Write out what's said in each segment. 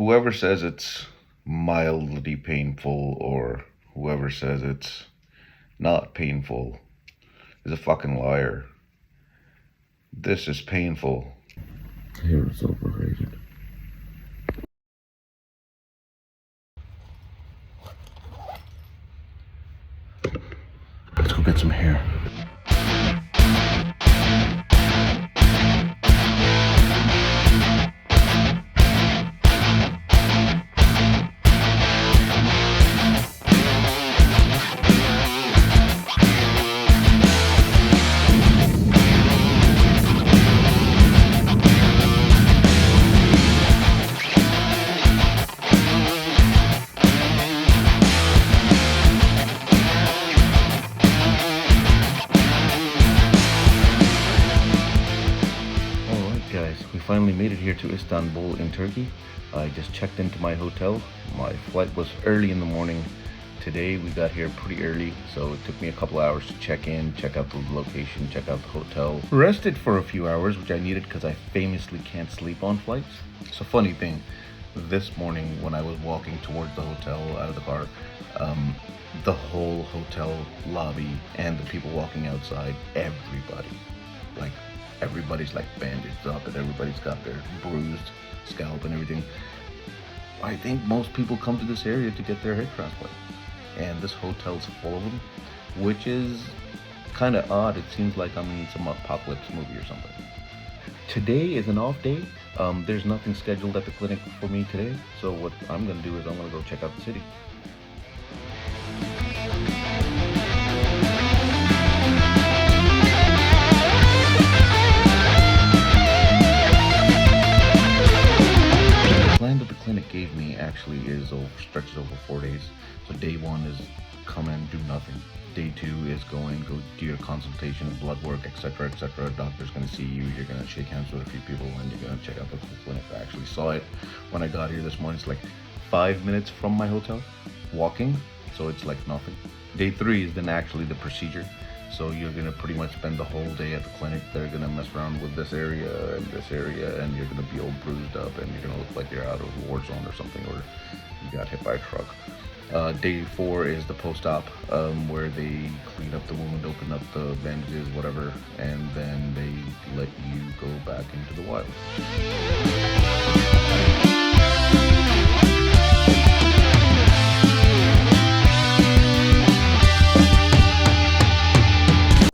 whoever says it's mildly painful or whoever says it's not painful is a fucking liar. This is painful. Hair is overrated. Let's go get some hair. Finally made it here to Istanbul in Turkey. I just checked into my hotel. My flight was early in the morning. Today we got here pretty early, so it took me a couple hours to check in, check out the location, check out the hotel. Rested for a few hours, which I needed because I famously can't sleep on flights. It's a funny thing. This morning when I was walking towards the hotel out of the car, the whole hotel lobby and the people walking outside, everybody's like bandaged up and everybody's got their bruised scalp and everything. I think most people come to this area to get their hair transplant, and this hotel's full of them, which is kind of odd. It seems like I'm in some apocalypse movie or something. Today is an off day. There's nothing scheduled at the clinic for me today, so what I'm gonna do is I'm gonna go check out the city. Gave me actually stretches over 4 days. So day 1 is come in, do nothing. Day 2 is go do your consultation, blood work, etc., etc. Doctor's gonna see you, you're gonna shake hands with a few people, and you're gonna check out the clinic. I actually saw it when I got here this morning. It's like 5 minutes from my hotel walking, so it's like nothing. Day 3 is then actually the procedure. So you're gonna pretty much spend the whole day at the clinic. They're gonna mess around with this area, and you're gonna be all bruised up, and you're gonna look like you're out of a war zone or something, or you got hit by a truck. Day 4 is the post-op, where they clean up the wound, open up the bandages, whatever, and then they let you go back into the wild.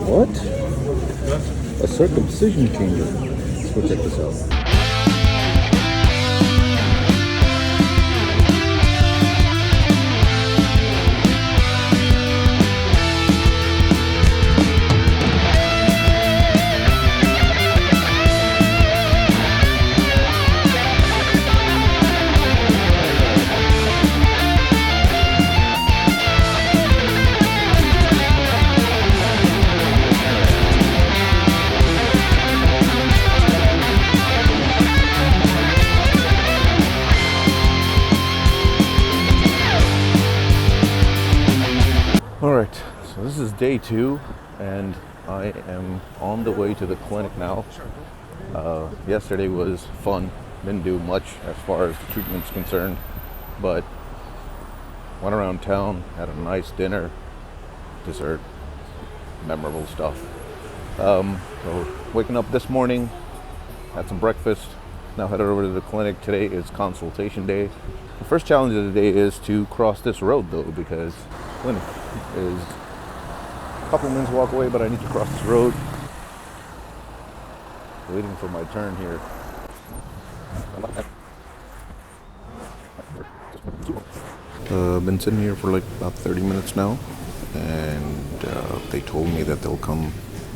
What? A circumcision chamber. Let's go check this out. Alright, so this is day 2, and I am on the way to the clinic now. Yesterday was fun, didn't do much as far as the treatment's concerned, but went around town, had a nice dinner, dessert, memorable stuff. So waking up this morning, had some breakfast, now headed over to the clinic. Today is consultation day. The first challenge of the day is to cross this road though, because clinic is a couple minutes walk away, but I need to cross this road. Waiting for my turn here. I've been sitting here for like about 30 minutes now, and they told me that they'll come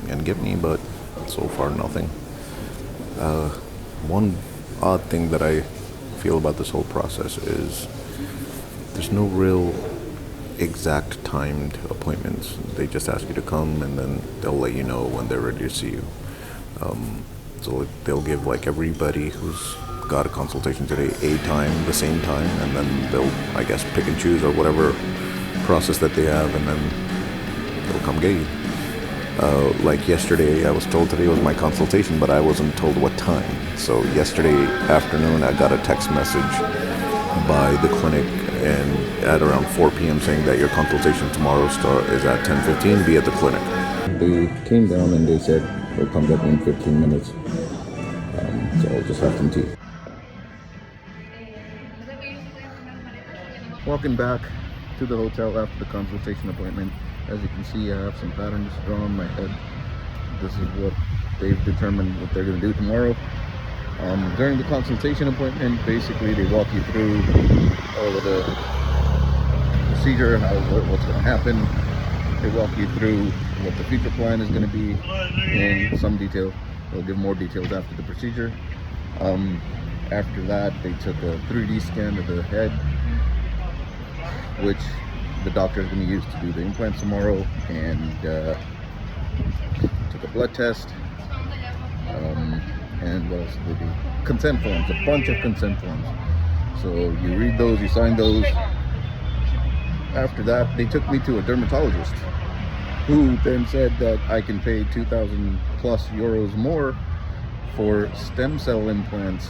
and get me, but so far nothing. One odd thing that I feel about this whole process is there's no real exact timed appointments. They just ask you to come, and then they'll let you know when they're ready to see you. So they'll give like everybody who's got a consultation today a time, the same time, and then they'll, I guess, pick and choose or whatever process that they have, and then they'll come get you. Like yesterday, I was told today was my consultation, but I wasn't told what time. So yesterday afternoon, I got a text message by the clinic and at around 4 p.m. saying that your consultation tomorrow is at 10:15. Be at the clinic. They came down and they said they'll come back in 15 minutes. So I'll just have some tea. Walking back to the hotel after the consultation appointment. As you can see, I have some patterns drawn on my head. This is what they've determined what they're going to do tomorrow. During the consultation appointment, basically they walk you through all of the procedure, what's going to happen. They walk you through what the future plan is going to be in some detail. They'll give more details after the procedure. After that, they took a 3D scan of the head, which the doctor is going to use to do the implants tomorrow, and took a blood test. And what else did they do? Consent forms, a bunch of consent forms. So you read those, you sign those. After that, they took me to a dermatologist, who then said that I can pay 2,000 plus euros more for stem cell implants.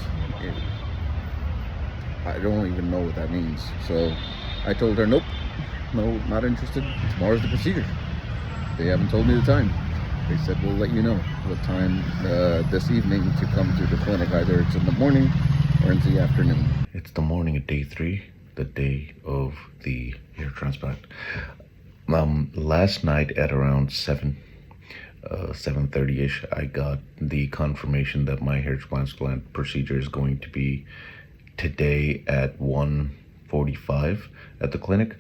I don't even know what that means. So I told her, nope, no, not interested. Tomorrow's the procedure. They haven't told me the time. They said, we'll let you know what time this evening to come to the clinic. Either it's in the morning or in the afternoon. It's the morning of day 3, the day of the hair transplant. Last night at around 7:30ish, I got the confirmation that my hair transplant procedure is going to be today at 1:45 at the clinic.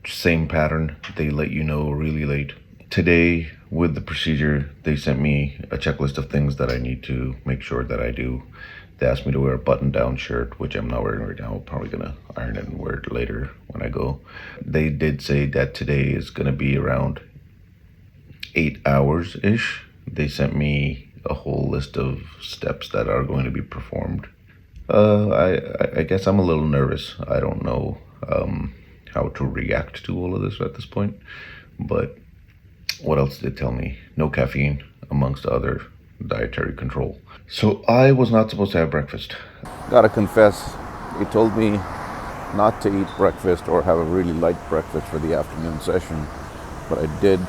Same pattern, they let you know really late. Today, with the procedure, they sent me a checklist of things that I need to make sure that I do. They asked me to wear a button-down shirt, which I'm not wearing right now. I'm probably gonna iron it and wear it later when I go. They did say that today is gonna be around 8 hours-ish. They sent me a whole list of steps that are going to be performed. I guess I'm a little nervous. I don't know how to react to all of this at this point, but what else did they tell me? No caffeine, amongst other dietary control. So I was not supposed to have breakfast. Gotta confess, they told me not to eat breakfast or have a really light breakfast for the afternoon session, but I did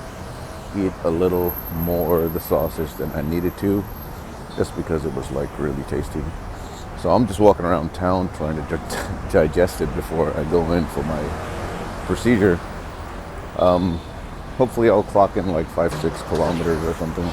eat a little more of the sausage than I needed to, just because it was like really tasty. So I'm just walking around town trying to digest it before I go in for my procedure. Hopefully I'll clock in like 5-6 kilometers or something.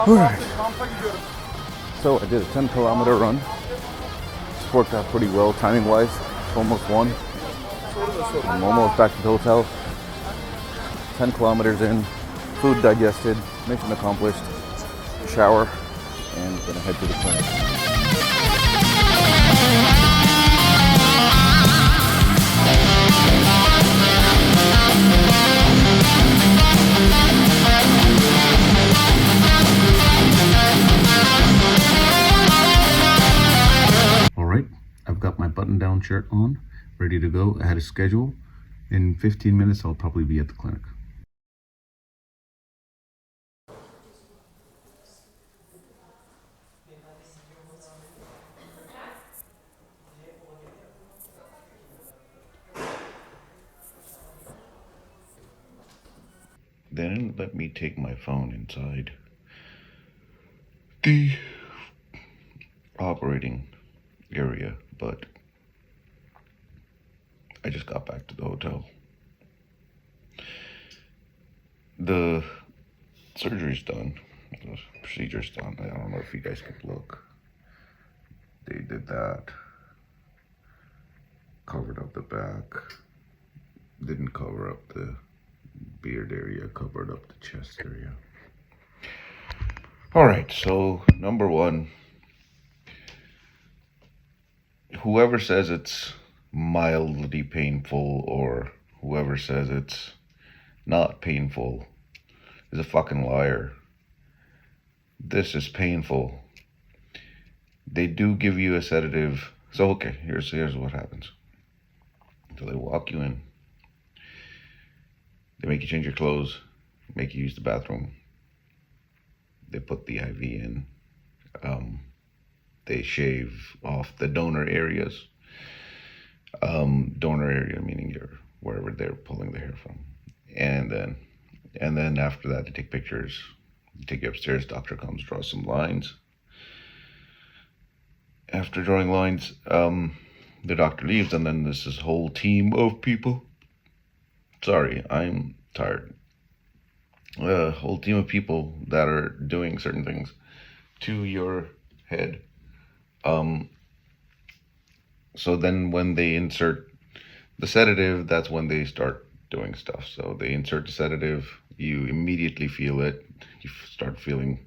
Alright, so I did a 10-kilometer run. It's worked out pretty well timing wise. It's almost 1. I'm almost back to the hotel. 10 kilometers in, food digested, mission accomplished, shower, and gonna head to the clinic. Alright, I've got my button-down shirt on, ready to go. I had a schedule. In 15 minutes, I'll probably be at the clinic. They didn't let me take my phone inside the operating area, but I just got back to the hotel. The surgery's done, the procedure's done. I don't know if you guys could look. They did that. Covered up the back. Didn't cover up the beard area, covered up the chest area. Alright, so number one, whoever says it's mildly painful or whoever says it's not painful is a fucking liar. This is painful. They do give you a sedative. So okay, here's what happens. So they walk you in. They make you change your clothes, make you use the bathroom. They put the IV in. They shave off the donor areas. Donor area meaning your wherever they're pulling the hair from. And then after that they take pictures. They take you upstairs, doctor comes, draws some lines. After drawing lines, the doctor leaves, and then there's this whole team of people. Sorry, I'm tired. A whole team of people that are doing certain things to your head. So then when they insert the sedative, that's when they start doing stuff. So they insert the sedative, you immediately feel it. You start feeling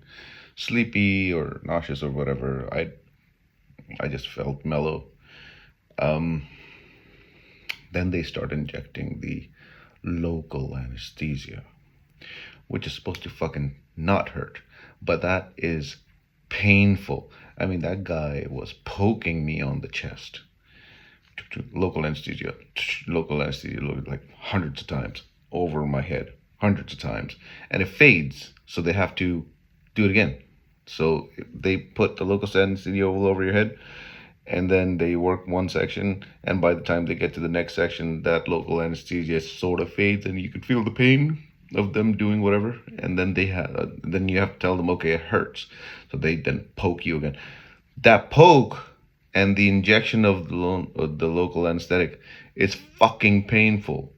sleepy or nauseous or whatever. I just felt mellow. Then they start injecting the local anesthesia, which is supposed to fucking not hurt, but that is painful. I mean, that guy was poking me on the chest. Local anesthesia, like hundreds of times over my head, hundreds of times, and it fades, so they have to do it again. So they put the local anesthesia all over your head, and then they work one section, and by the time they get to the next section, that local anesthesia sort of fades, and you can feel the pain of them doing whatever, and then then you have to tell them, okay, it hurts. So they then poke you again. That poke and the injection of the local anesthetic is fucking painful.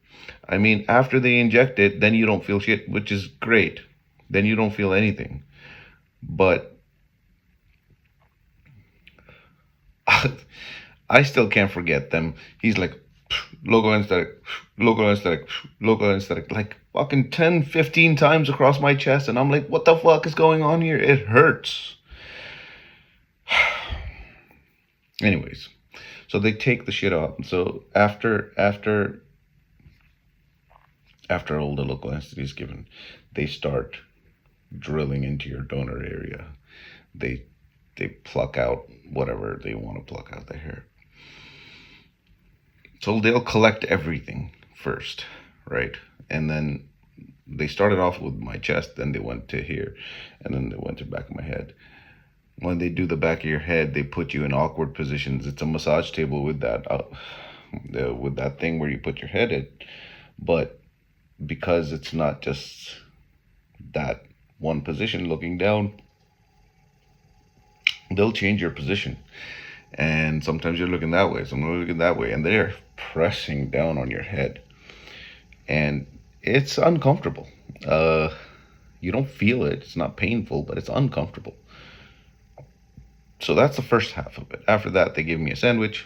I mean, after they inject it, then you don't feel shit, which is great. Then you don't feel anything. But I still can't forget them. He's like, local anesthetic, local anesthetic, local anesthetic, like fucking 10, 15 times across my chest. And I'm like, what the fuck is going on here? It hurts. Anyways, so they take the shit off. So after all the local anesthesia is given, they start drilling into your donor area. They pluck out whatever they want to pluck out the hair. So they'll collect everything first, right? And then they started off with my chest, then they went to here, and then they went to the back of my head. When they do the back of your head, they put you in awkward positions. It's a massage table with that thing where you put your head in, but because it's not just that one position looking down, they'll change your position. And sometimes you're looking that way, sometimes you're looking that way, and they're pressing down on your head. And it's uncomfortable. You don't feel it. It's not painful, but it's uncomfortable. So that's the first half of it. After that, they gave me a sandwich.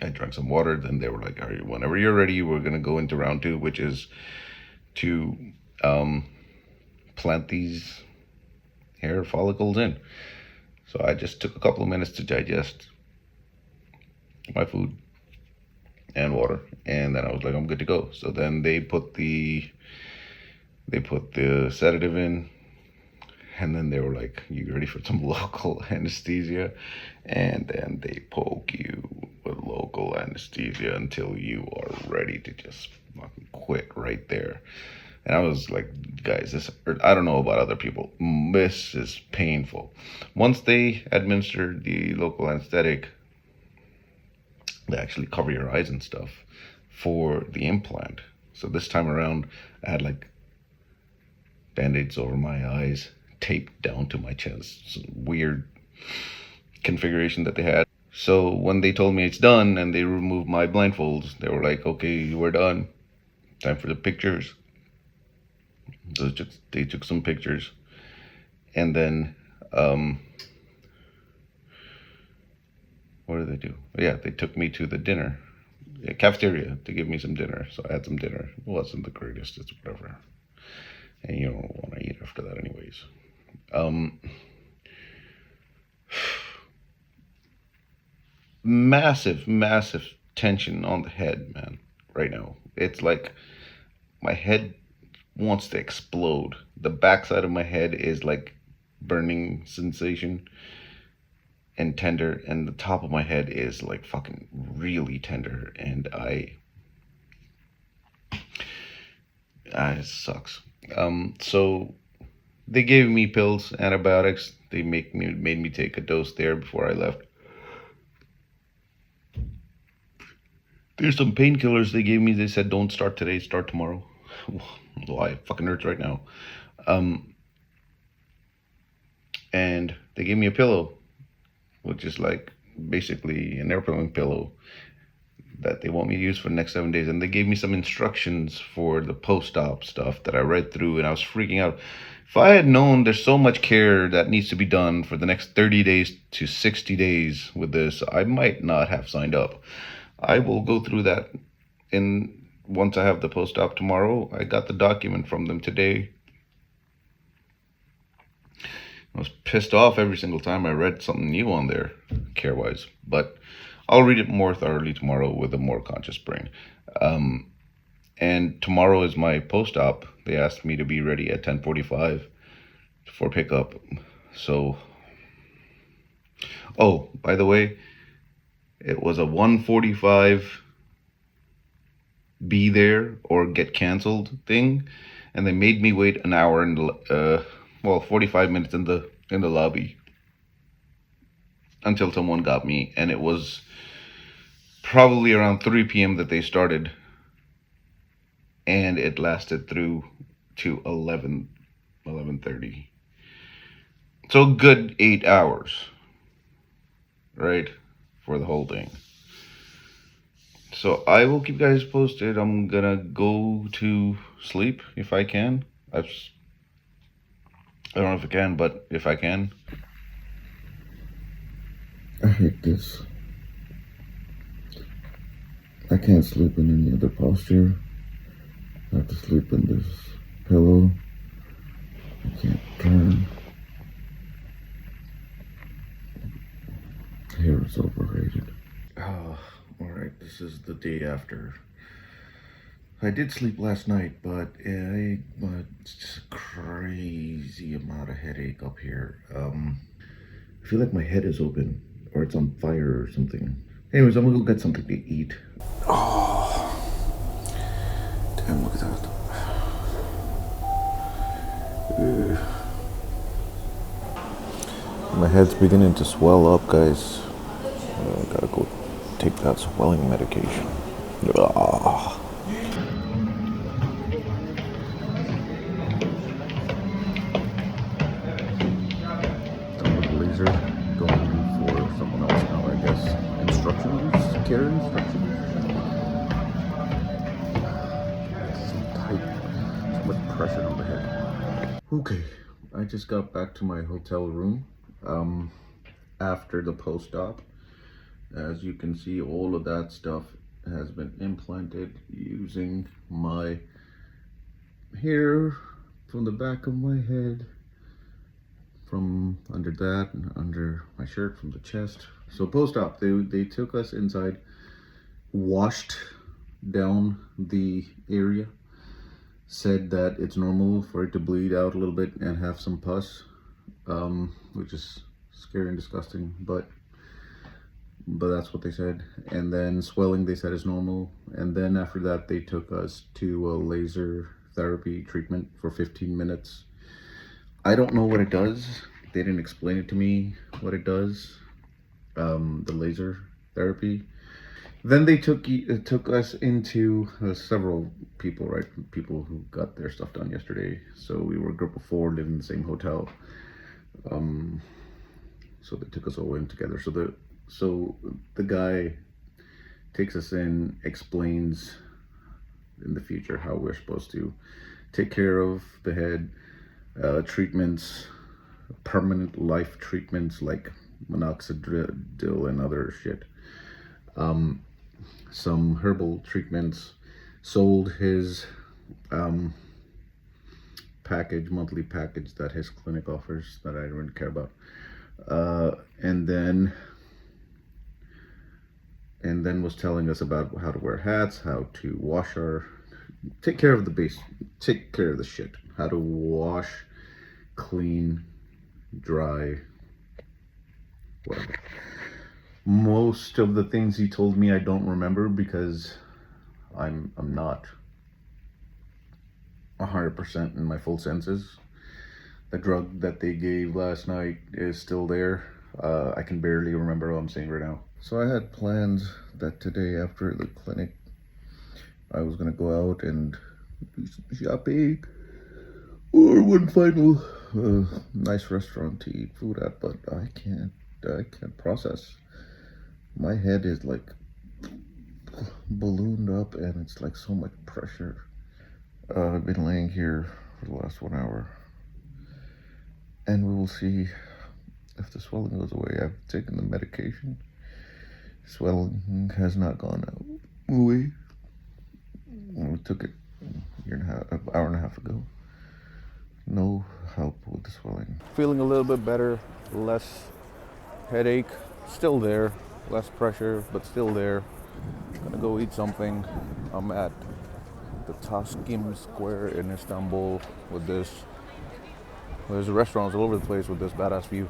I drank some water. Then they were like, all right, whenever you're ready, we're going to go into round 2, which is to plant these hair follicles in. So I just took a couple of minutes to digest my food and water, and then I was like, I'm good to go. So then they put the sedative in, and then they were like, you ready for some local anesthesia? And then they poke you with local anesthesia until you are ready to just fucking quit right there. And I was like, guys, I don't know about other people. This is painful. Once they administered the local anesthetic, they actually cover your eyes and stuff for the implant. So this time around, I had like band-aids over my eyes, taped down to my chest. Some weird configuration that they had. So when they told me it's done and they removed my blindfolds, they were like, okay, we're done. Time for the pictures. So they took some pictures, and then what what did they do? Yeah, they took me to the dinner cafeteria to give me some dinner. So I had some dinner. It wasn't the greatest. It's whatever. And you don't want to eat after that, anyways. Massive, massive tension on the head, man. Right now, it's like my head wants to explode. The backside of my head is like burning sensation and tender, and the top of my head is like fucking really tender, and it sucks. So they gave me pills, antibiotics. They made me take a dose there before I left. There's some painkillers they gave me. They said don't start today, start tomorrow. Why? It fucking hurts right now. And they gave me a pillow, which is like basically an airplane pillow that they want me to use for the next 7 days. And they gave me some instructions for the post-op stuff that I read through, and I was freaking out. If I had known there's so much care that needs to be done for the next 30 days to 60 days with this, I might not have signed up. I will go through that once I have the post-op tomorrow. I got the document from them today. I was pissed off every single time I read something new on there, care-wise. But I'll read it more thoroughly tomorrow with a more conscious brain. And tomorrow is my post-op. They asked me to be ready at 10:45 for pickup. So, oh, by the way, it was a 1:45 be there or get canceled thing, and they made me wait an hour and 45 minutes in the lobby until someone got me, and it was probably around 3 p.m. that they started, and it lasted through to 11:30. So good 8 hours, right, for the whole thing. So I will keep you guys posted. I'm gonna go to sleep if I can. I don't know if I can, but if I can. I hate this. I can't sleep in any other posture. I have to sleep in this pillow. I can't turn. Hair is overrated. Alright, this is the day after. I did sleep last night, but it's just a crazy amount of headache up here. I feel like my head is open, or it's on fire or something. Anyways, I'm gonna go get something to eat. Oh, damn, look at that. My head's beginning to swell up, guys. I gotta go take that swelling medication. Laser going for someone else now, I guess. Care instructions. So tight, so much pressure on the head. Okay, I just got back to my hotel room after the post-op. As you can see, all of that stuff has been implanted using my hair from the back of my head, from under that and under my shirt, from the chest. So post-op, they took us inside, washed down the area, said that it's normal for it to bleed out a little bit and have some pus, which is scary and disgusting, but that's what they said. And then swelling, they said, is normal. And then after that, they took us to a laser therapy treatment for 15 minutes. I don't know what it does. They didn't explain it to me what it does, the laser therapy. Then they took us into several people, right? People who got their stuff done yesterday. So we were a group of 4 living in the same hotel. So they took us all in together. So the guy takes us in, explains in the future how we're supposed to take care of the head, treatments, permanent life treatments like minoxidil and other shit. Some herbal treatments. Sold his monthly package that his clinic offers that I don't really care about. And then was telling us about how to wear hats, how to wash take care of the shit. How to wash, clean, dry, whatever. Most of the things he told me I don't remember because I'm not 100% in my full senses. The drug that they gave last night is still there. I can barely remember what I'm saying right now. So I had plans that today after the clinic, I was gonna go out and do some shopping or one final nice restaurant to eat food at, but I can't process. My head is like ballooned up and it's like so much pressure. I've been laying here for the last 1 hour and we will see if the swelling goes away. I've taken the medication. Swelling has not gone away. We took it an hour and a half ago. No help with the swelling. Feeling a little bit better, less headache, still there, less pressure, but still there. Gonna go eat something. I'm at the Taskim Square in Istanbul with this. There's restaurants all over the place with this badass view.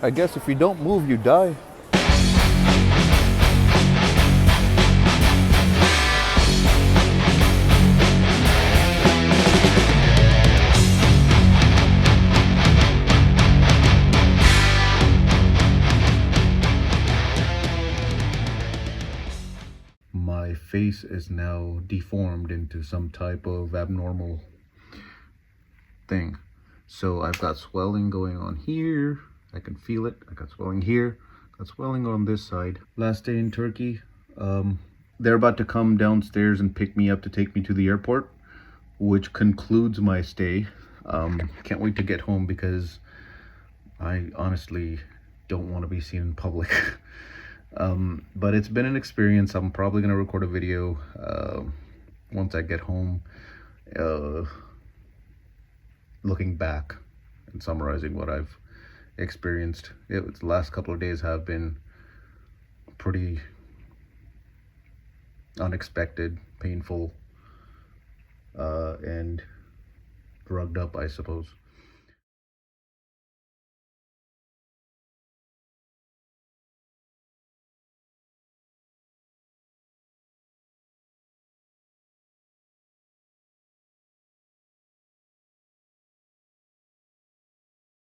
I guess if you don't move, you die. My face is now deformed into some type of abnormal thing. So I've got swelling going on here. I can feel it. I got swelling here. Got swelling on this side. Last day in Turkey. They're about to come downstairs and pick me up to take me to the airport, which concludes my stay. Can't wait to get home because I honestly don't want to be seen in public. But it's been an experience. I'm probably going to record a video once I get home, looking back and summarizing what I've experienced. The last couple of days have been pretty unexpected, painful, and drugged up, I suppose.